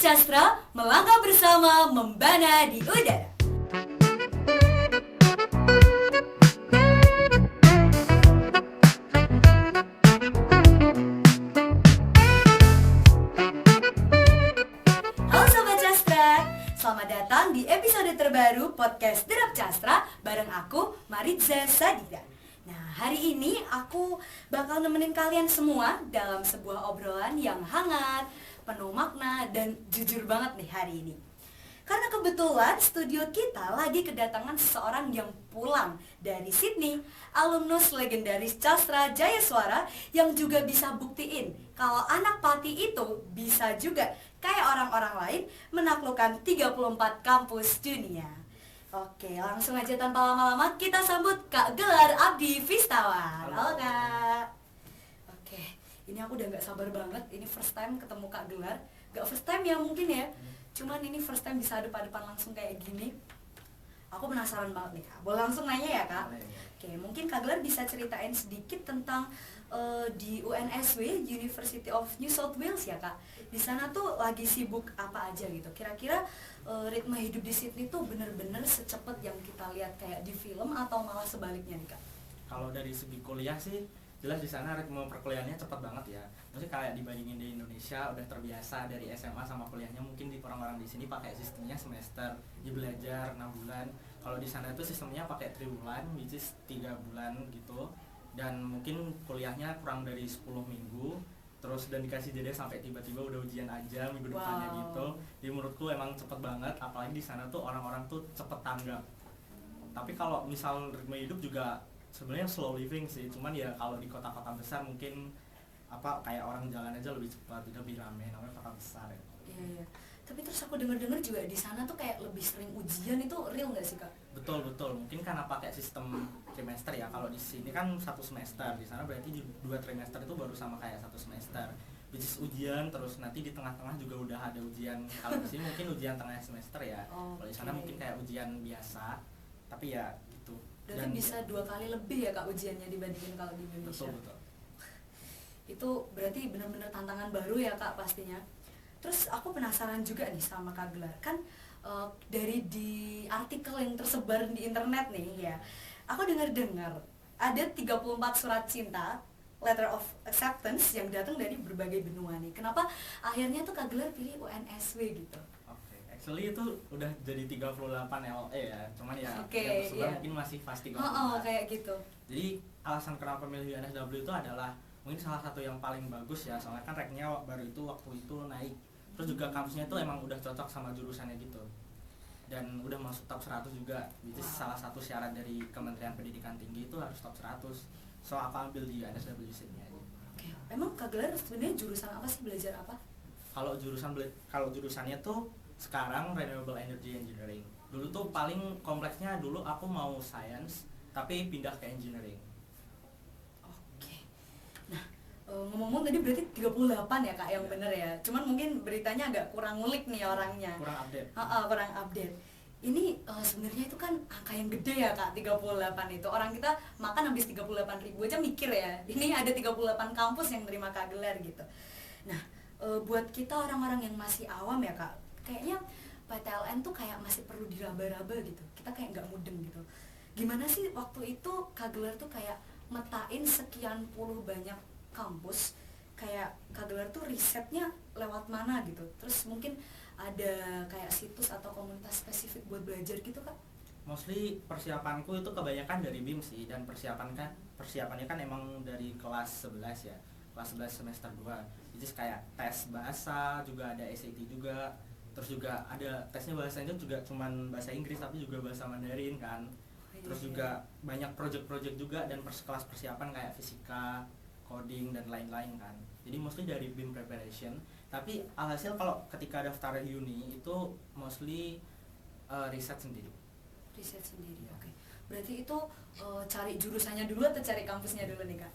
Castra melangkah bersama membana di udara. Halo Sobat Castra, selamat datang di episode terbaru podcast Derap Castra bareng aku, Maritza Sadida. Nah, hari ini aku bakal nemenin kalian semua dalam sebuah obrolan yang hangat, penuh makna, dan jujur banget nih hari ini. Karena kebetulan studio kita lagi kedatangan seseorang yang pulang dari Sydney, alumnus legendaris Castra Jayaswara yang juga bisa buktiin kalau anak Pati itu bisa juga kayak orang-orang lain menaklukkan 34 kampus dunia. Oke, langsung aja tanpa lama-lama kita sambut Kak Gelar Abdi Fistawan. Halo Kak. Oke, ini aku udah gak sabar banget, ini first time ketemu Kak Gelar. Gak first time ya mungkin ya, cuman ini first time bisa depan-depan langsung kayak gini. Aku penasaran banget nih Kak, boleh langsung nanya ya Kak? Oke, mungkin Kak Gelar bisa ceritain sedikit tentang di UNSW, University of New South Wales ya Kak. Di sana tuh lagi sibuk apa aja gitu. Kira-kira ritme hidup di Sydney tuh bener-bener secepat yang kita lihat kayak di film atau malah sebaliknya nih Kak? Kalau dari segi kuliah sih jelas di sana ritme perkuliahannya cepat banget ya. Maksudnya kayak dibandingin di Indonesia udah terbiasa dari SMA sama kuliahnya, mungkin di orang-orang di sini pakai sistemnya semester, ya belajar 6 bulan. Kalau di sana itu sistemnya pakai triwulan, which is 3 bulan gitu. Dan mungkin kuliahnya kurang dari 10 minggu. Terus dan dikasih jeda sampai tiba-tiba udah ujian aja minggu depannya gitu. Jadi menurutku emang cepet banget, apalagi di sana tuh orang-orang tuh cepet tanggap. Tapi kalau misal ritme hidup juga sebenarnya slow living sih, cuman ya kalau di kota-kota besar mungkin apa kayak orang jalan aja lebih cepat, lebih rame, namanya kota besar ya. Iya. Tapi terus aku denger-denger juga di sana tuh kayak lebih sering ujian, itu real nggak sih Kak? Betul, mungkin karena pakai sistem trimester ya. Kalau di sini kan 1 semester, di sana berarti 2 trimester itu baru sama kayak 1 semester. Which is ujian, terus nanti di tengah-tengah juga udah ada ujian. Kalau di sini mungkin ujian tengah semester ya. Kalau di sana mungkin kayak ujian biasa, tapi ya gitu. Berarti bisa 2 kali lebih ya Kak ujiannya dibandingin kalau di Indonesia. Betul. Itu berarti benar-benar tantangan baru ya Kak pastinya. Terus aku penasaran juga nih sama Kak Gelar, kan dari di artikel yang tersebar di internet nih ya, aku dengar ada 34 surat cinta, letter of acceptance yang datang dari berbagai benua nih. Kenapa akhirnya tuh Kak Gelar pilih UNSW gitu? Actually itu udah jadi 38 LE ya, cuman ya yang tersebar iya. mungkin masih pasti Kayak gitu. Jadi alasan kenapa milih UNSW itu adalah mungkin salah satu yang paling bagus ya, soalnya kan ranknya baru itu waktu itu naik. Terus juga kampusnya itu emang udah cocok sama jurusannya gitu. Dan udah masuk top 100 juga. Itu salah satu syarat dari Kementerian Pendidikan Tinggi itu harus top 100. So aku ambil di UNSW Sydney aja. Oke. Emang Kak Gelar sebenarnya jurusan apa sih, belajar apa? Kalau jurusannya tuh sekarang Renewable Energy Engineering. Dulu tuh paling kompleksnya dulu aku mau science tapi pindah ke engineering. Ngomong-ngomong tadi berarti 38 ya Kak yang bener ya. Cuman mungkin beritanya agak kurang ngulik nih orangnya. Kurang update. Kurang update. Ini sebenarnya itu kan angka yang gede ya Kak, 38 itu. Orang kita makan habis 38.000 aja mikir ya. Ini ada 38 kampus yang terima Kak Gelar gitu. Nah, buat kita orang-orang yang masih awam ya Kak, kayaknya PTLN tuh kayak masih perlu diraba-raba gitu. Kita kayak nggak mudeng gitu. Gimana sih waktu itu Kak Gelar tuh kayak metain sekian puluh banyak kampus, kayak Kak Gelar tuh risetnya lewat mana gitu? Terus mungkin ada kayak situs atau komunitas spesifik buat belajar gitu Kak? Mostly persiapanku itu kebanyakan dari BIM sih, dan persiapannya kan emang dari kelas 11 ya, kelas 11 semester 2. Jadi kayak tes bahasa, juga ada SAT juga, terus juga ada tesnya bahasanya juga cuman bahasa Inggris tapi juga bahasa Mandarin kan. Terus juga banyak project-project juga dan kelas persiapan kayak fisika, coding dan lain-lain kan. Jadi mostly dari BIM preparation. Tapi alhasil kalau ketika daftar uni itu mostly riset sendiri. Riset sendiri, oke. Berarti itu cari jurusannya dulu atau cari kampusnya dulu nih Kak?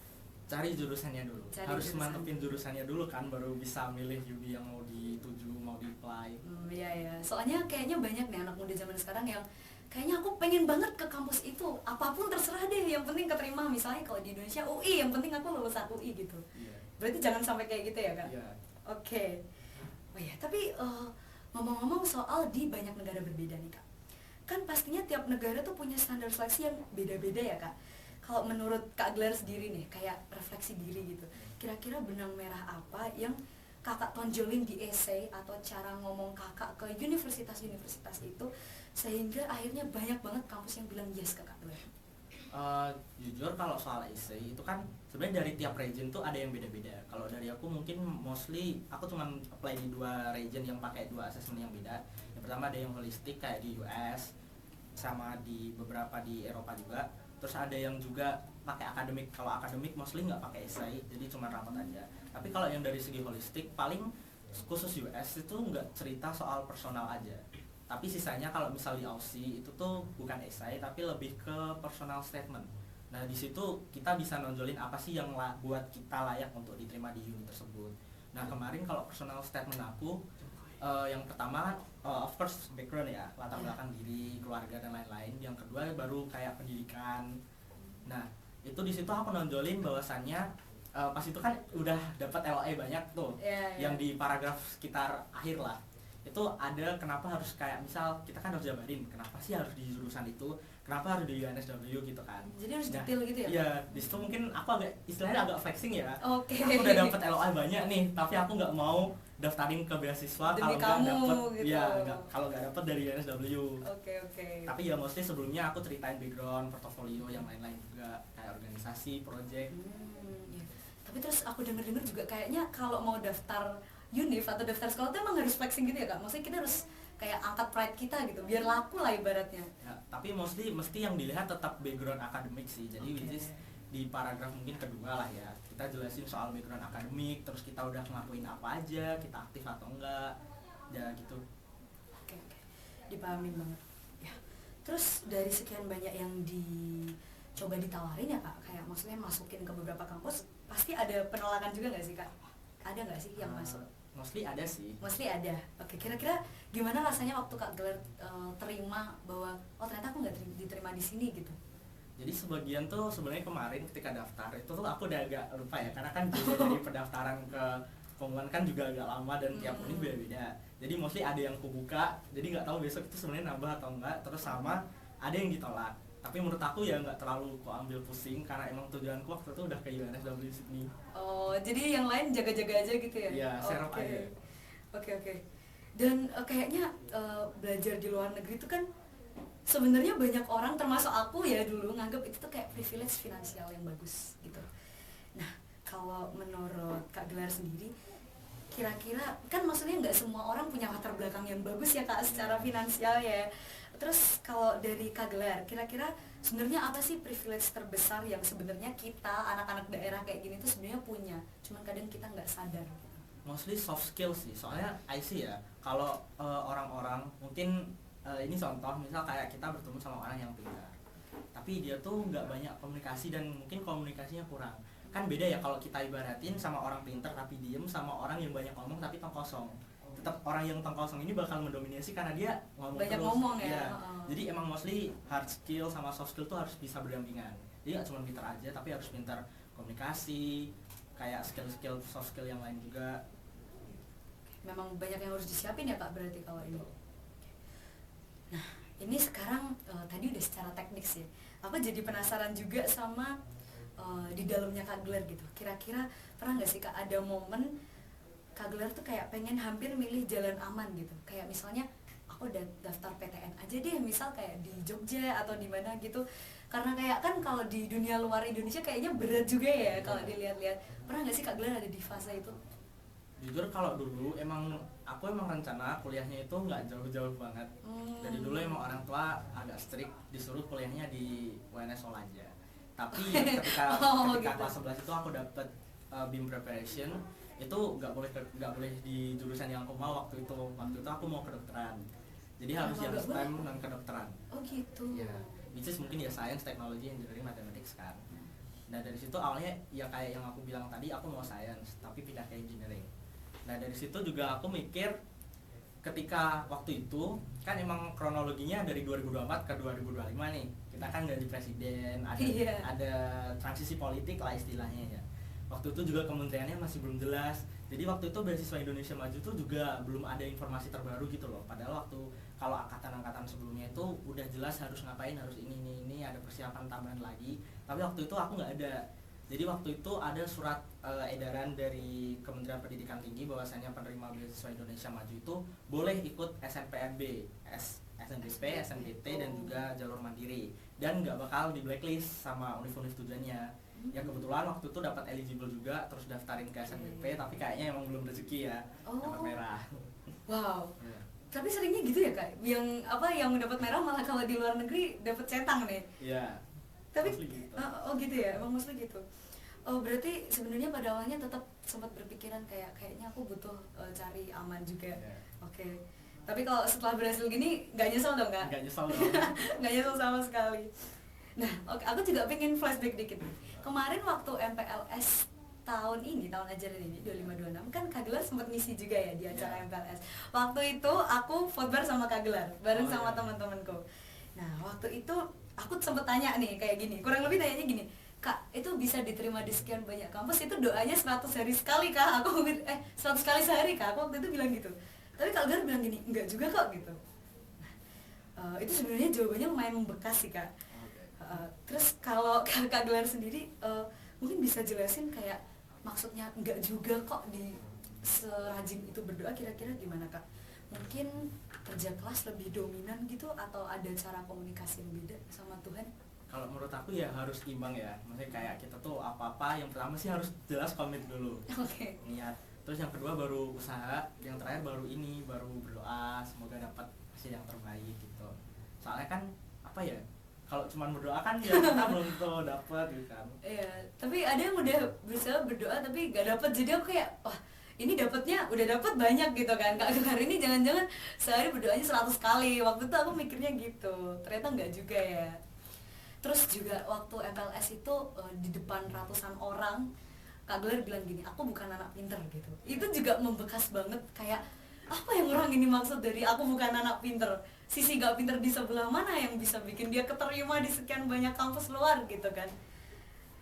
Cari jurusannya dulu. Harus mantepin jurusannya dulu kan, baru bisa milih UB yang mau dituju, mau di-apply. Iya. Soalnya kayaknya banyak nih anak muda zaman sekarang yang kayaknya aku pengen banget ke kampus itu, apapun terserah deh, yang penting keterima. Misalnya kalau di Indonesia UI, yang penting aku lulusan UI gitu. Berarti jangan sampai kayak gitu ya Kak? Iya. Oke. Oh ya, Tapi ngomong-ngomong soal di banyak negara berbeda nih Kak, kan pastinya tiap negara tuh punya standar seleksi yang beda-beda ya Kak. Kalau menurut Kak Glar sendiri nih, kayak refleksi diri gitu, kira-kira benang merah apa yang kakak tonjolin di essay atau cara ngomong kakak ke universitas-universitas itu sehingga akhirnya banyak banget kampus yang bilang yes ke Kak Glar? Jujur kalau soal essay itu kan sebenarnya dari tiap region tuh ada yang beda-beda. Kalau dari aku mungkin mostly aku cuman apply di 2 region yang pakai 2 assessment yang beda. Yang pertama ada yang holistik kayak di US sama di beberapa di Eropa juga. Terus ada yang juga pakai akademik. Kalau akademik mostly nggak pakai essay, jadi cuma rapat aja. Tapi kalau yang dari segi holistik paling khusus US itu nggak cerita soal personal aja. Tapi sisanya kalau misal di Aussie itu tuh bukan essay tapi lebih ke personal statement. Nah di situ kita bisa nonjolin apa sih yang buat kita layak untuk diterima di uni tersebut. Nah kemarin kalau personal statement aku yang pertama of course background ya, latar belakang diri, keluarga dan lain-lain. Yang kedua baru kayak pendidikan. Nah itu di situ aku nonjolin bahwasannya pas itu kan udah dapat LOE banyak tuh, yang di paragraf sekitar akhir lah. Itu ada kenapa harus kayak misal kita kan harus jabarin kenapa sih harus di jurusan itu, kenapa harus di UNSW gitu kan. Jadi harus detail gitu ya? Iya, di situ mungkin aku agak istilahnya agak flexing ya. Oke. Aku udah dapat LOI banyak nih, tapi aku nggak mau daftarin ke beasiswa Demi kalau nggak dapet, gitu. ya kalau nggak dapet dari UNSW. Oke. Tapi ya mostly sebelumnya aku ceritain background, portofolio yang lain-lain juga kayak organisasi, project. Ya. Tapi terus aku denger juga kayaknya kalau mau daftar univ atau daftar sekolah itu emang harus flexing gitu ya Kak? Maksudnya kita harus kayak angkat pride kita gitu, biar laku lah ibaratnya. Ya, tapi mesti yang dilihat tetap background akademik sih. Jadi which is di paragraf mungkin kedua lah ya, kita jelasin soal background akademik, terus kita udah ngelakuin apa aja, kita aktif atau enggak, ya gitu. Oke. Dipahamin banget. Ya. Terus dari sekian banyak yang dicoba ditawarin ya Kak, kayak maksudnya masukin ke beberapa kampus, pasti ada penolakan juga nggak sih Kak? Ada nggak sih yang masuk? Mostly ada sih. Mostly ada. Oke, kira-kira gimana rasanya waktu Kak Glar terima bahwa oh ternyata aku nggak diterima di sini gitu? Jadi sebagian tuh sebenarnya kemarin ketika daftar itu tuh aku udah agak lupa ya, karena kan dari pendaftaran ke pengumuman kan juga agak lama dan tiap uni beda-beda. Jadi mostly ada yang aku buka, jadi nggak tahu besok itu sebenarnya nambah atau enggak. Terus sama ada yang ditolak. Tapi menurut aku ya nggak terlalu aku ambil pusing karena emang tujuanku waktu itu udah ke UNSW Sydney. Oh, jadi yang lain jaga-jaga aja gitu ya? Iya, serap aja. Oke. Dan kayaknya belajar di luar negeri itu kan sebenarnya banyak orang termasuk aku ya dulu nganggap itu tuh kayak privilege finansial yang bagus gitu. Nah, kalau menurut Kak Glar sendiri, kira-kira kan maksudnya nggak semua orang punya latar belakang yang bagus ya Kak secara finansial ya. Terus kalau dari Kak Glar, kira-kira sebenarnya apa sih privilege terbesar yang sebenarnya kita anak-anak daerah kayak gini tuh sebenarnya punya, cuman kadang kita nggak sadar. Mostly soft skill sih, soalnya I see ya, kalau orang-orang mungkin ini contoh misal kayak kita bertemu sama orang yang pintar, tapi dia tuh nggak banyak komunikasi dan mungkin komunikasinya kurang. Kan beda ya kalau kita ibaratin sama orang pintar tapi diem, sama orang yang banyak ngomong tapi tong kosong. Tetap orang yang tong kosong ini bakal mendominasi karena dia ngomong banyak terus. Ngomong ya. Jadi emang mostly hard skill sama soft skill tuh harus bisa berdampingan. Jadi gak cuma pintar aja tapi harus pintar komunikasi, kayak skill-skill soft skill yang lain juga. Memang banyak yang harus disiapin ya Kak berarti kalau ini. Nah, ini sekarang tadi udah secara teknis ya. Aku jadi penasaran juga sama di dalamnya Kak Glar gitu. Kira-kira pernah nggak sih Kak ada momen Kak Glar tuh kayak pengen hampir milih jalan aman gitu, kayak misalnya aku udah daftar PTN aja deh, misal kayak di Jogja atau di mana gitu, karena kayak kan kalau di dunia luar Indonesia kayaknya berat juga ya kalau dilihat-lihat. Pernah nggak sih Kak Glar ada di fase itu? Jujur kalau dulu aku emang rencana kuliahnya itu nggak jauh-jauh banget. Dari dulu emang orang tua agak strict, disuruh kuliahnya di UNS Seoul aja. Tapi ketika gitu. kelas 11 itu aku dapet BIM preparation, itu nggak boleh di jurusan yang aku mau waktu itu aku mau kedokteran, jadi harus yang STEM dan kedokteran. Oh gitu ya, which is mungkin ya science, technology, engineering, mathematics kan. Nah dari situ awalnya ya kayak yang aku bilang tadi, aku mau science tapi pindah ke engineering. Nah dari situ juga aku mikir, ketika waktu itu kan emang kronologinya dari 2024 ke 2025 nih, kita kan ganti presiden, ada transisi politik lah istilahnya ya. Waktu itu juga kementeriannya masih belum jelas, Jadi waktu itu beasiswa Indonesia Maju tuh juga belum ada informasi terbaru gitu loh. Padahal waktu kalau angkatan-angkatan sebelumnya itu udah jelas harus ngapain, harus ini ada persiapan tambahan lagi. Tapi waktu itu aku nggak ada. Jadi waktu itu ada surat edaran dari Kementerian Pendidikan Tinggi bahwasanya penerima beasiswa Indonesia Maju itu boleh ikut SNPMB, SNBP, SNBT dan juga jalur mandiri dan nggak bakal di blacklist sama univ-univ tujuannya. Ya kebetulan waktu itu dapat eligible juga, terus daftarin ke SNBP tapi kayaknya emang belum rezeki ya, dapat merah. Wow. Ya. Tapi seringnya gitu ya kak, yang dapat merah malah kalau di luar negeri dapat centang nih. Iya. Tapi gitu. oh gitu ya, emang mostly gitu. Oh berarti sebenarnya pada awalnya tetap sempat berpikiran kayaknya aku butuh cari aman juga. Yeah. Oke. Tapi kalau setelah berhasil gini nggak nyesel dong kak? Nggak nyesel dong. Nggak nyesel sama sekali. Nah, oke, aku juga pengen flashback dikit. Kemarin waktu MPLS tahun ajaran ini 2526 kan Kak Gelar sempat ngisi juga ya di acara MPLS. Waktu itu aku vote sama Kak Gelar bareng sama teman-temanku. Nah, waktu itu aku sempat tanya nih kayak gini, kurang lebih tanyanya gini, Kak, itu bisa diterima di sekian banyak kampus, itu doanya 100 hari sekali Kak? 100 kali sehari Kak? Aku waktu itu bilang gitu. Tapi Kak Gelar bilang gini, enggak juga kok gitu. Itu sebenarnya jawabannya lumayan membekas sih Kak. Terus kalau Kak Gelar sendiri mungkin bisa jelasin kayak maksudnya enggak juga kok di serajin itu berdoa, kira-kira gimana Kak? Mungkin kerja kelas lebih dominan gitu atau ada cara komunikasi yang beda sama Tuhan? Kalau menurut aku ya harus imbang ya. Maksudnya kayak kita tuh apa-apa yang pertama sih harus jelas komit dulu. Oke. Niat. Terus yang kedua baru usaha, yang terakhir baru berdoa semoga dapat hasil yang terbaik gitu. Soalnya kan apa ya? Kalau cuma berdoa kan ya kita belum tentu dapat gitu kan. Iya, tapi ada yang udah berusaha berdoa tapi gak dapat, jadi aku kayak wah ini dapatnya udah dapat banyak gitu kan. Kak Gelar ini jangan-jangan sehari berdoanya 100 kali. Waktu itu aku mikirnya gitu, ternyata enggak juga ya. Terus juga waktu MPLS itu di depan ratusan orang Kak Gelar bilang gini, aku bukan anak pinter gitu. Itu juga membekas banget, kayak apa yang orang ini maksud dari aku bukan anak pinter. Sisi gak pinter di sebelah mana yang bisa bikin dia keterima di sekian banyak kampus luar gitu kan.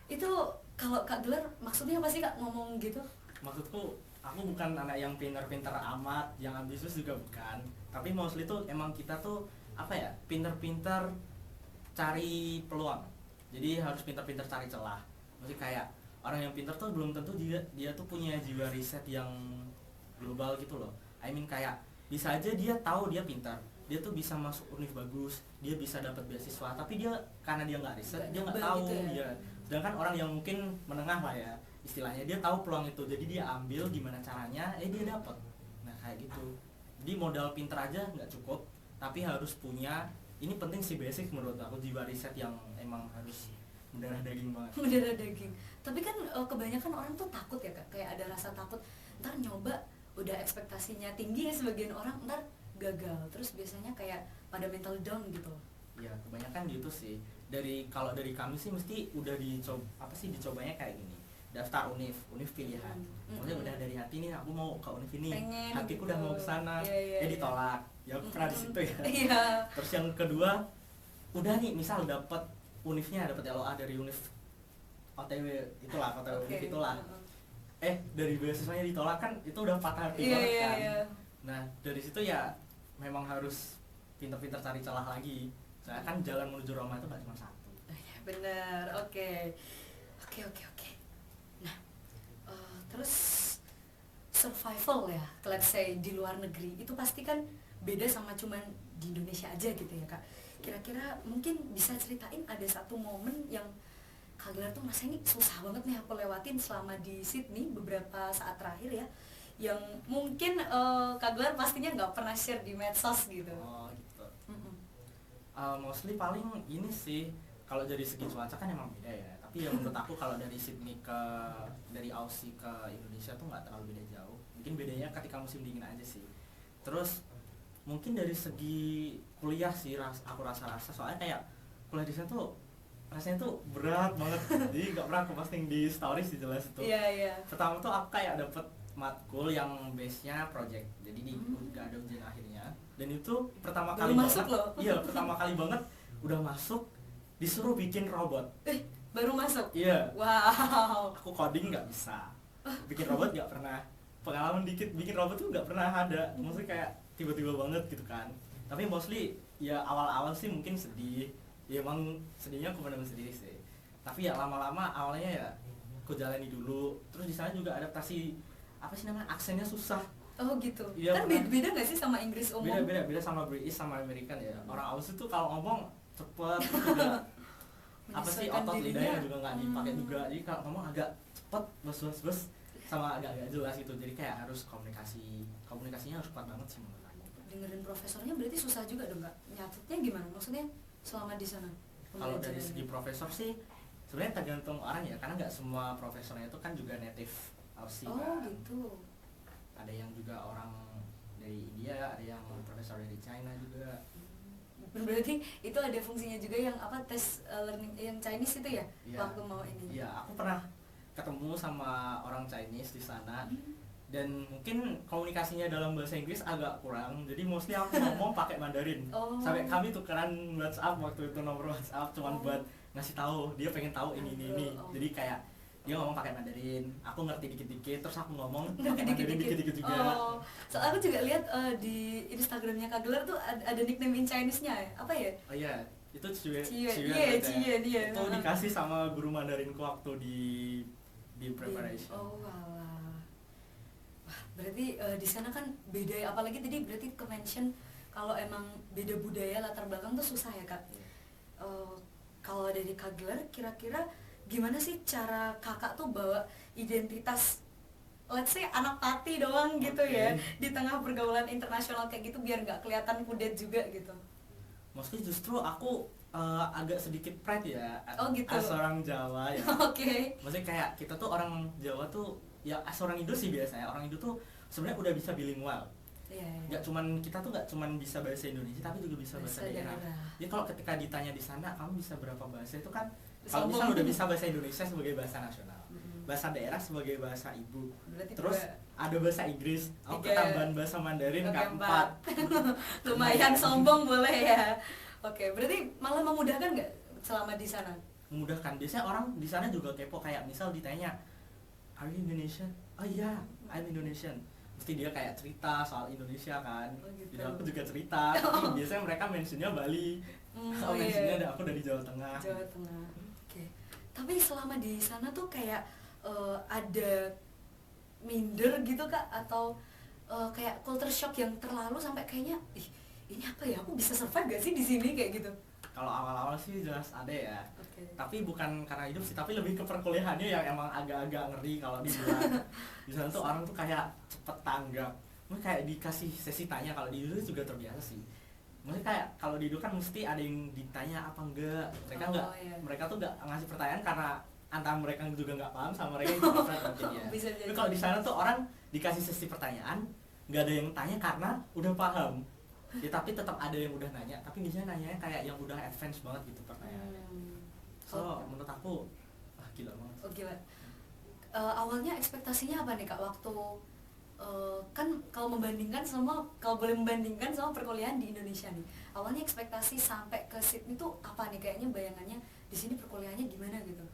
Itu kalau Kak Gelar maksudnya apa sih Kak ngomong gitu? Maksudku aku bukan anak yang pinter-pinter amat, yang ambisius juga bukan. Tapi mostly tuh emang kita tuh apa ya, pinter-pinter cari peluang. Jadi harus pinter-pinter cari celah. Maksudnya kayak orang yang pinter tuh belum tentu dia tuh punya jiwa riset yang global gitu loh. I mean kayak bisa aja dia tahu dia pintar, dia tuh bisa masuk univ bagus, dia bisa dapat beasiswa, tapi dia karena dia nggak riset, dia nggak tahu gitu ya. dia. Sedangkan orang yang mungkin menengah lah ya, istilahnya dia tahu peluang itu, jadi dia ambil gimana caranya, dia dapat. Nah kayak gitu. Jadi modal pintar aja nggak cukup, tapi harus punya, ini penting sih basic menurut aku, jiwa riset yang emang harus mendarah daging banget. Mendarah daging. Tapi kan kebanyakan orang tuh takut ya Kak, kayak ada rasa takut ntar nyoba udah ekspektasinya tinggi ya sebagian orang, ntar gagal, terus biasanya kayak pada mental down gitu. Ya kebanyakan gitu sih. Kalau dari kami sih mesti udah dicobanya kayak gini, daftar univ pilihan. Maksudnya udah dari hati nih aku mau ke univ ini, pengen hatiku gitu. udah mau kesana, ditolak. Ya aku pernah di situ ya. Iya. Terus yang kedua, udah nih misal dapat univnya, dapat LOA dari univ OTW itulah, univ itulah. Dari beasiswanya ditolak kan, itu udah patah hati banget kan. Nah dari situ ya memang harus pintar-pintar cari celah lagi. Soalnya kan jalan menuju Roma itu gak cuma satu. Bener, oke. Nah, terus survival ya, let's say di luar negeri itu pasti kan beda sama cuman di Indonesia aja gitu ya Kak. Kira-kira mungkin bisa ceritain ada satu momen yang Kak Gelar tuh masa ini susah banget nih aku lewatin selama di Sydney beberapa saat terakhir ya, yang mungkin Kak Gelar pastinya nggak pernah share di medsos gitu. Oh gitu. Mostly paling ini sih, kalau dari segi cuaca kan emang beda ya. Tapi ya menurut aku kalau dari Aussie ke Indonesia tuh nggak terlalu beda jauh. Mungkin bedanya ketika musim dingin aja sih. Terus mungkin dari segi kuliah sih aku rasa-rasa, soalnya kayak kuliah di sana tuh rasanya tuh berat banget. Jadi nggak pernah aku posting di stories jelas itu. Iya. Pertama tuh aku kayak dapet matkul yang base-nya project, jadi nggak ada ujian akhirnya. Dan itu pertama kali masuk banget, loh. Iya pertama kali banget udah masuk disuruh bikin robot. Baru masuk? Iya. Wow. Aku coding nggak bisa, bikin robot nggak pernah. pengalaman dikit bikin robot tuh nggak pernah ada, maksudnya kayak tiba-tiba banget gitu kan. Tapi mostly ya awal-awal sih mungkin sedih, ya emang sedihnya aku benar-benar sendiri sih. Tapi ya lama-lama awalnya ya aku jalani dulu. Terus di sana juga adaptasi apa sih namanya, aksennya susah. Oh gitu. Iya, Kan beda nggak sih sama Inggris umum? Beda sama British sama American ya. Orang Aussie tuh kalau ngomong cepet juga apa sih, Menyesuaikan otot dirinya. lidahnya juga nggak dipakai juga. Jadi kalau ngomong agak cepet, bus sama agak jelas gitu. Jadi kayak harus komunikasinya harus kuat banget sih menurut aku. Dengerin profesornya berarti susah juga dong Kak? Nyatetnya gimana? Maksudnya selama di sana? Kalau dari pembelajarannya? segi profesor sih sebenarnya tergantung orang ya, karena nggak semua profesornya itu kan juga native Aussie Oh kan. gitu. Ada yang juga orang dari India, ada yang profesor dari China juga. Berarti itu ada fungsinya juga yang apa, tes learning yang Chinese itu ya? Iya. Waktu mau ini. Iya, aku pernah ketemu sama orang Chinese di sana. Hmm. Dan mungkin komunikasinya dalam bahasa Inggris agak kurang, jadi mostly aku ngomong pakai Mandarin. Oh. Sampai kami tukeran WhatsApp waktu itu, nomor WhatsApp cuman buat ngasih tahu, dia pengen tahu ini. Oh. Jadi kayak dia ngomong pakai Mandarin, aku ngerti dikit-dikit, terus aku ngomong Ngerti pakai Mandarin dikit-dikit juga. Oh, soalnya aku juga lihat di Instagramnya Kak Gelar tuh ada nickname in Chinese-nya ya? Apa ya? Oh iya, itu Cie Cie dia. Itu dikasih sama guru Mandarinku waktu di preparation. Oh walah. Wah, berarti di sana kan beda ya, apalagi tadi berarti ke-mention kalau emang beda budaya, latar belakang tuh susah ya Kak. Kalau dari Kak Gelar kira-kira gimana sih cara kakak tuh bawa identitas, let's say anak Pati doang gitu ya, di tengah pergaulan internasional kayak gitu biar nggak kelihatan kudet juga gitu? Mostly justru aku agak sedikit pride ya, Oh, gitu. as orang Jawa ya. Oke. Maksudnya kayak kita tuh orang Jawa tuh ya, as orang Indo sih biasanya, orang Indo tuh sebenarnya udah bisa bilingual. Iya. Kita tuh nggak cuman bisa bahasa Indonesia tapi juga bisa bahasa daerah. Jadi kalau ketika ditanya di sana kamu bisa berapa bahasa, itu kan kalau Sombong. misalnya udah bisa bahasa Indonesia sebagai bahasa nasional, Mm-mm. bahasa daerah sebagai bahasa ibu, Berarti terus ada bahasa Inggris, aku Tiga. tambahan bahasa Mandarin Oke, keempat. lumayan sombong boleh ya. Oke, berarti malah memudahkan nggak selama di sana? Memudahkan. Biasanya orang di sana juga kepo, kayak misal ditanya, "Are you Indonesian?" "Oh iya, I'm Indonesian." Mesti dia kayak cerita soal Indonesia kan. Oh, gitu. Jadi aku juga cerita, tapi biasanya mereka mentionnya Bali. Aku mentionnya aku dari Jawa Tengah. Jawa Tengah. Oke. Tapi selama di sana tuh kayak ada minder gitu Kak, atau kayak culture shock yang terlalu sampai kayaknya ini apa ya, aku bisa survive gak sih di sini kayak gitu? Kalau awal-awal sih jelas ada ya. Oke. Tapi bukan karena hidup sih, tapi lebih ke perkuliahannya yang emang agak-agak ngeri kalau dibilang. Di sana tuh orang tuh kayak cepet tanggap. Mungkin kayak dikasih sesi tanya, kalau di Indo juga terbiasa sih. Maksudnya kayak kalau di Indo kan mesti ada yang ditanya apa enggak. Mereka enggak, Iya. mereka tuh enggak ngasih pertanyaan karena antara mereka juga enggak paham sama mereka yang introvert mungkin ya. Bisa jadi. Tapi kalau di sana tuh orang dikasih sesi pertanyaan, enggak ada yang tanya karena udah paham. Ya, tapi tetap ada yang udah nanya, tapi biasanya nanyanya kayak yang udah advance banget gitu pertanyaannya. So, menurut aku gila banget. Oh gila. Awalnya ekspektasinya apa nih Kak waktu kan kalau boleh membandingkan sama perkuliahan di Indonesia nih. Awalnya ekspektasi sampai ke Sydney tuh apa nih, kayaknya bayangannya di sini perkuliahannya gimana gitu?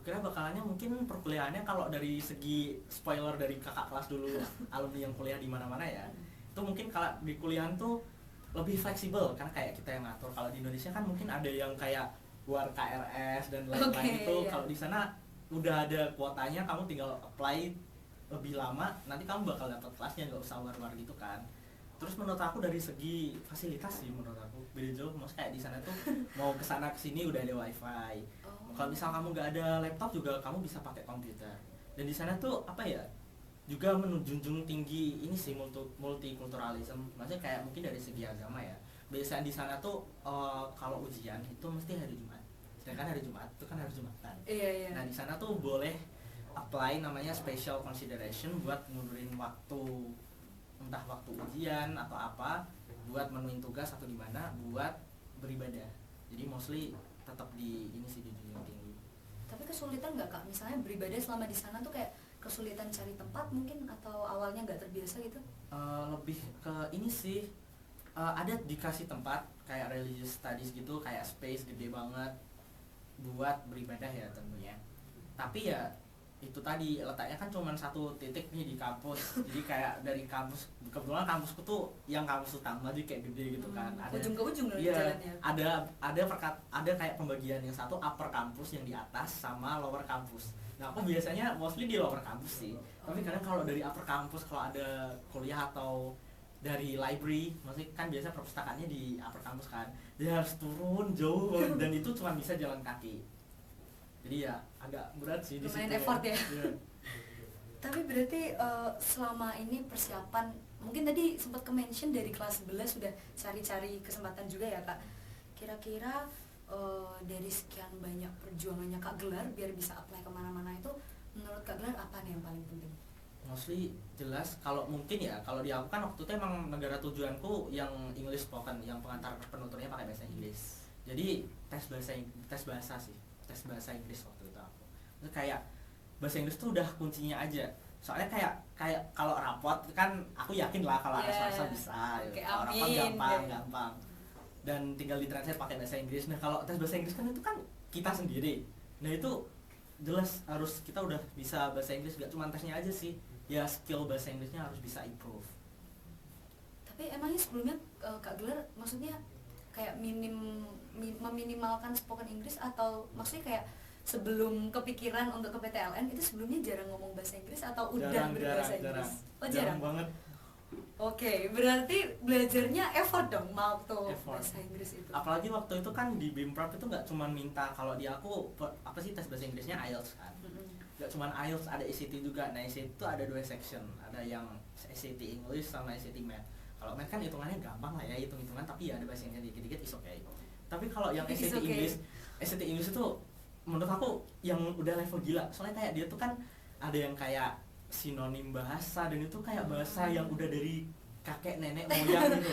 Kira bakalannya mungkin perkuliahannya, kalau dari segi spoiler dari kakak kelas dulu alumni yang kuliah di mana-mana ya, itu mungkin kalau di kuliahan tuh lebih fleksibel karena kayak kita yang ngatur. Kalau di Indonesia kan mungkin ada yang kayak luar KRS dan lain-lain. Oke, itu iya. kalau di sana udah ada kuotanya, kamu tinggal apply lebih lama, nanti kamu bakal dapat kelasnya, nggak usah war-war gitu kan. Terus menurut aku dari segi fasilitas sih, menurut aku beda jauh. Maksudnya kayak di sana tuh mau kesana kesini udah ada wifi. Kalau misal kamu nggak ada laptop juga kamu bisa pakai komputer. Dan di sana tuh apa ya, juga menjunjung tinggi ini sih, multikulturalisme. Maksudnya kayak mungkin dari segi agama ya. Biasanya di sana tuh kalau ujian itu mesti hari Jumat. Sedangkan hari Jumat itu kan hari Jumatan. Iya. Nah di sana tuh boleh apply namanya special consideration buat mundurin waktu, entah waktu ujian atau apa, buat menuin tugas atau gimana, buat beribadah. Jadi mostly tetap di ini sih, dijunjung tinggi. Tapi kesulitan nggak Kak? Misalnya beribadah selama di sana tuh kayak kesulitan cari tempat mungkin, atau awalnya nggak terbiasa gitu? Lebih ke ini sih, ada dikasih tempat kayak religious studies gitu, kayak space gede banget buat beribadah ya tentunya. Tapi ya itu tadi letaknya kan cuma satu titik nih di kampus. Jadi kayak dari kampus, kebetulan kampusku tuh yang kampus utama jadi kayak gede gitu kan. Ada ujung ke ujung loh iya, jalannya. ada kayak pembagian yang satu upper kampus yang di atas sama lower kampus. Nah aku biasanya mostly di lower kampus sih. Tapi kadang kalau dari upper kampus kalau ada kuliah atau dari library, maksudnya kan biasa perpustakaannya di upper kampus kan, dia harus turun jauh banget, dan itu cuma bisa jalan kaki. Jadi ya agak berat sih di situ. Lumayan effort ya. Iya. Tapi berarti selama ini persiapan, mungkin tadi sempat ke-mention dari kelas 11 sudah cari-cari kesempatan juga ya Kak. Kira-kira dari sekian banyak perjuangannya Kak Gelar biar bisa apply kemana-mana itu, menurut Kak Gelar apa nih yang paling penting? Mostly jelas kalau mungkin ya, kalau di aku kan waktu itu emang negara tujuanku yang English spoken, yang pengantar penuturnya pakai bahasa Inggris. Jadi tes bahasa Inggris waktu itu aku. Terus kayak bahasa Inggris tuh udah kuncinya aja. Soalnya kayak kalau rapot kan aku yakin lah kalau anak swasta bisa. Oke, Kalau rapot amin. gampang. Dan tinggal ditranslate pakai bahasa Inggris. Nah, kalau tes bahasa Inggris kan itu kan kita sendiri. Nah, itu jelas harus kita udah bisa bahasa Inggris, gak cuma tesnya aja sih. Ya skill bahasa Inggrisnya harus bisa improve. Tapi emangnya sebelumnya Kak Gelar maksudnya kayak meminimalkan spoken Inggris, atau maksudnya kayak sebelum kepikiran untuk ke PTLN itu sebelumnya jarang ngomong bahasa Inggris atau udah berbahasa Inggris? Oh jarang banget. Oke, berarti belajarnya effort dong waktu Effort. bahasa Inggris itu. Apalagi waktu itu kan di BIMPRAP itu nggak cuma minta, kalau di aku apa sih, tes bahasa Inggrisnya IELTS kan. Nggak cuma IELTS, ada SAT juga. Nah SAT itu ada 2 section, ada yang SAT English sama SAT Math. Kalau Math kan hitungannya gampang lah ya, hitung-hitungan, tapi ya ada bahasanya dikit-dikit is okay. Tapi kalau yang Is SAT okay. English, SAT English itu menurut aku yang udah level gila. Soalnya kayak dia tuh kan ada yang kayak sinonim bahasa, dan itu kayak bahasa yang udah dari kakek nenek moyang gitu.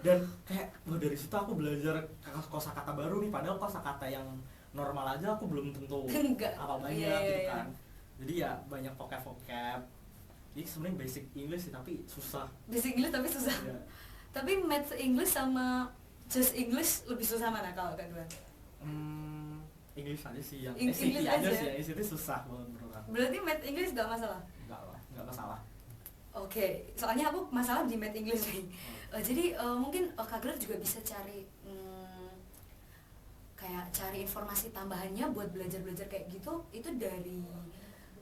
Dan kayak dari situ aku belajar kosakata baru nih, padahal kosakata yang normal aja aku belum tentu Enggak. apa banyak Iya, gitu iya. kan. Jadi ya banyak vocab. Jadi sebenarnya basic English sih, tapi susah. Basic English tapi susah. Ya. Tapi Math English sama Just English lebih susah mana kalau Kak Gelar? English aja sih, yang English SAT aja aja. sih, yang SAT susah banget menurut aku. Berarti Math English gak masalah? Enggak masalah. Oke, soalnya aku masalah di Math English nih. Jadi mungkin Kak Gelar juga bisa cari kayak cari informasi tambahannya buat belajar kayak gitu, itu dari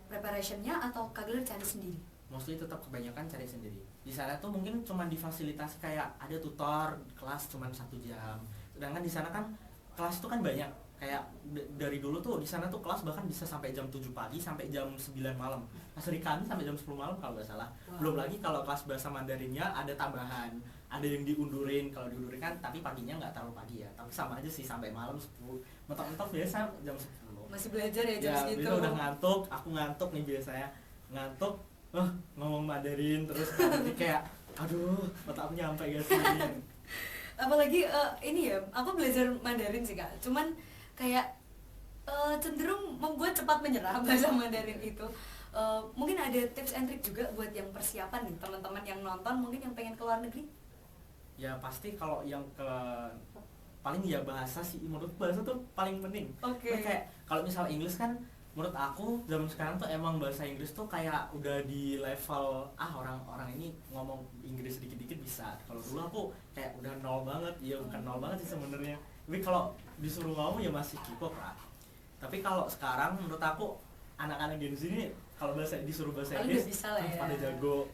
preparationnya atau Kak Gelar cari sendiri? Mostly tetap kebanyakan cari sendiri. Di sana tuh mungkin cuma difasilitasi kayak ada tutor kelas cuma 1 jam. Sedangkan di sana kan kelas itu kan banyak. Kayak dari dulu tuh di sana tuh kelas bahkan bisa sampai jam 7 pagi sampai jam 9 malam. Pas hari Kamis sampai jam 10 malam kalau nggak salah. Wow. Belum lagi kalau kelas bahasa Mandarinnya ada tambahan. Ada yang diundurin, kalau diundurin kan tapi paginya nggak terlalu pagi ya. Tapi sama aja sih sampai malam 10. Mentok-mentok biasa jam 10. Masih belajar ya jam Ya, segitu? biasa udah ngantuk, aku ngantuk nih biasanya. Ngantuk, ngomong Mandarin terus nanti kayak aduh, mata aku nyampe gak sih? Apalagi ini ya, aku belajar Mandarin sih Kak, cuman kayak cenderung membuat cepat menyerah bahasa Mandarin itu. Mungkin ada tips and trick juga buat yang persiapan nih, teman-teman yang nonton mungkin yang pengen ke luar negeri. Ya pasti kalau yang ke paling ya bahasa sih, menurut bahasa tuh paling penting. Oke. Kayak kalau misal Inggris kan menurut aku zaman sekarang tuh emang bahasa Inggris tuh kayak udah di level orang-orang ini ngomong Inggris dikit-dikit bisa. Kalau dulu aku kayak udah nol banget, ya bukan nol banget sih sebenarnya. Tapi kalau disuruh ngomong ya masih kikok lah. Tapi kalau sekarang menurut aku anak-anak Gen Z ini kalau disuruh bahasa Paling Inggris udah bisa lah ya. pada jago.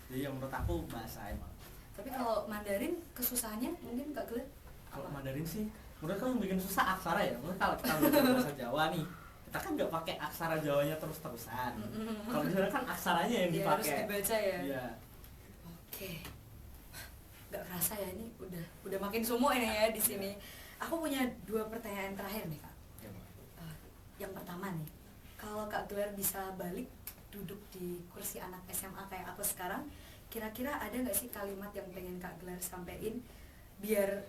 Jadi ya menurut aku bahasa emang. Tapi kalau Mandarin kesusahannya mungkin Kak Gelar? Kalau Mandarin sih menurut aku yang bikin susah aksara ya. Menurut kalau kita belajar bahasa Jawa nih, kita kan nggak pakai aksara Jawanya terus-terusan. Kalau di sana kan aksaranya yang Ya, harus dipakai. dibaca ya. Iya. Oke. Gak kerasa ya, ini udah makin sumuk ini ya di sini. Aku punya 2 pertanyaan terakhir nih Kak. Yang pertama nih, kalau Kak Gelar bisa balik duduk di kursi anak SMA kayak aku sekarang, kira-kira ada nggak sih kalimat yang pengen Kak Gelar sampein biar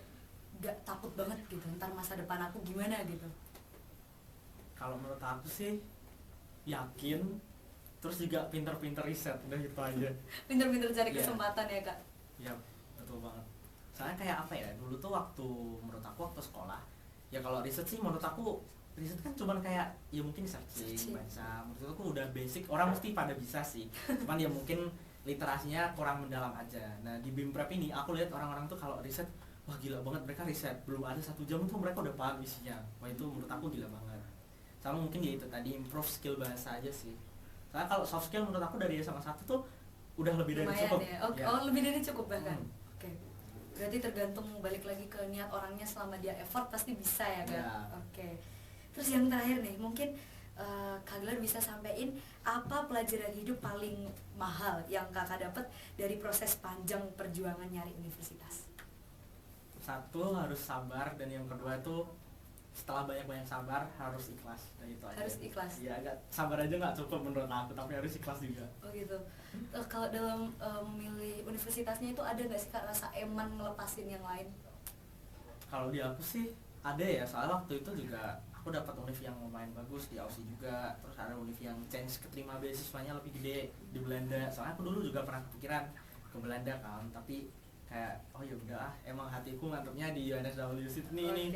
gak takut banget gitu ntar masa depan aku gimana gitu? Kalau menurut aku sih yakin, terus juga pinter-pinter riset, udah gitu aja. Pinter-pinter cari Iya. kesempatan ya Kak. Ya betul banget. Soalnya kayak apa ya, dulu tuh waktu menurut aku waktu sekolah, ya kalau riset sih menurut aku riset kan cuman kayak ya mungkin searching, Searching. baca, menurut aku udah basic, orang mesti pada bisa sih, cuman ya mungkin literasinya kurang mendalam aja. Nah di BIMPREP ini aku lihat orang-orang tuh kalau riset, wah gila banget, mereka riset belum ada 1 jam tuh mereka udah paham isinya. Wah itu menurut aku gila banget. Sama mungkin ya itu tadi improve skill bahasa aja sih. Soalnya kalau soft skill menurut aku dari SMA 1 tuh udah lebih dari Lumayan cukup ya. ya. Oh, lebih dari cukup bahkan. Hmm. Oke. Berarti tergantung balik lagi ke niat orangnya, selama dia effort pasti bisa ya kan. Ya. Oke. Terus yang terakhir nih, mungkin Kak Gelar bisa sampein apa pelajaran hidup paling mahal yang kakak dapat dari proses panjang perjuangan nyari universitas? Satu harus sabar, dan yang kedua tuh setelah banyak-banyak sabar harus ikhlas. Dan itu aja. Harus ikhlas. Iya, agak sabar aja nggak cukup menurut aku, tapi harus ikhlas juga. Oh gitu. Kalau dalam memilih universitasnya itu ada nggak sih Kak rasa eman ngelepasin yang lain? Kalau di aku sih ada ya, soalnya waktu itu juga aku dapat univ yang lumayan bagus di Aussie juga, terus ada univ yang chance keterima beasiswanya lebih gede di Belanda. Soalnya aku dulu juga pernah kepikiran ke Belanda kan, tapi kayak oh ya udah emang hatiku mantepnya di UNSW Sydney nih.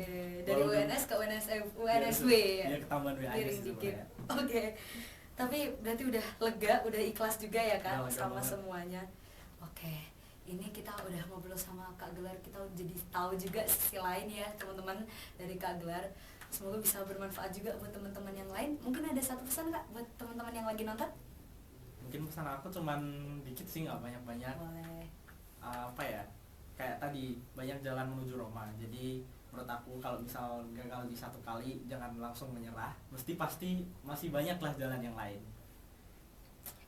Dari Walaupun- UNS ke UNSW ya. Iya, ketambahan WAS Miring gitu dikit. ya. Oke. Tapi berarti udah lega, udah ikhlas juga ya Kak Udah lega sama banget. semuanya. Oke. Ini kita udah ngobrol sama Kak Gelar, kita jadi tahu juga sisi lain ya teman-teman dari Kak Gelar. Semoga bisa bermanfaat juga buat teman-teman yang lain. Mungkin ada satu pesan Kak buat teman-teman yang lagi nonton? Mungkin pesan aku cuman dikit sih, nggak banyak-banyak. Boleh. Apa ya, kayak tadi banyak jalan menuju Roma. Jadi menurut aku kalau misal gagal di satu kali jangan langsung menyerah, pasti masih banyak lah jalan yang lain.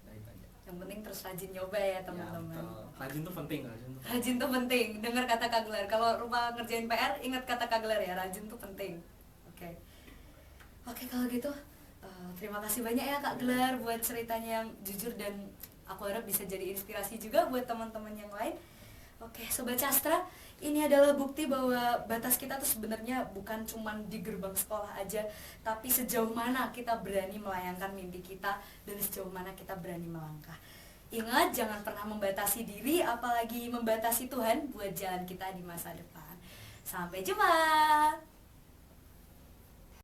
Nah, itu aja. Yang penting terus rajin nyoba ya Ya, teman-teman. betul. Rajin tuh penting, rajin tuh penting. Rajin tuh penting. Dengar kata Kak Gelar. Kalau lupa ngerjain PR, ingat kata Kak Gelar ya. Rajin tuh penting. Oke. Oke kalau gitu, terima kasih banyak ya Kak Gelar buat ceritanya yang jujur, dan aku harap bisa jadi inspirasi juga buat teman-teman yang lain. Oke, Sobat Castra, ini adalah bukti bahwa batas kita tuh sebenarnya bukan cuman di gerbang sekolah aja, tapi sejauh mana kita berani melayangkan mimpi kita dan sejauh mana kita berani melangkah. Ingat, jangan pernah membatasi diri, apalagi membatasi Tuhan buat jalan kita di masa depan. Sampai jumpa.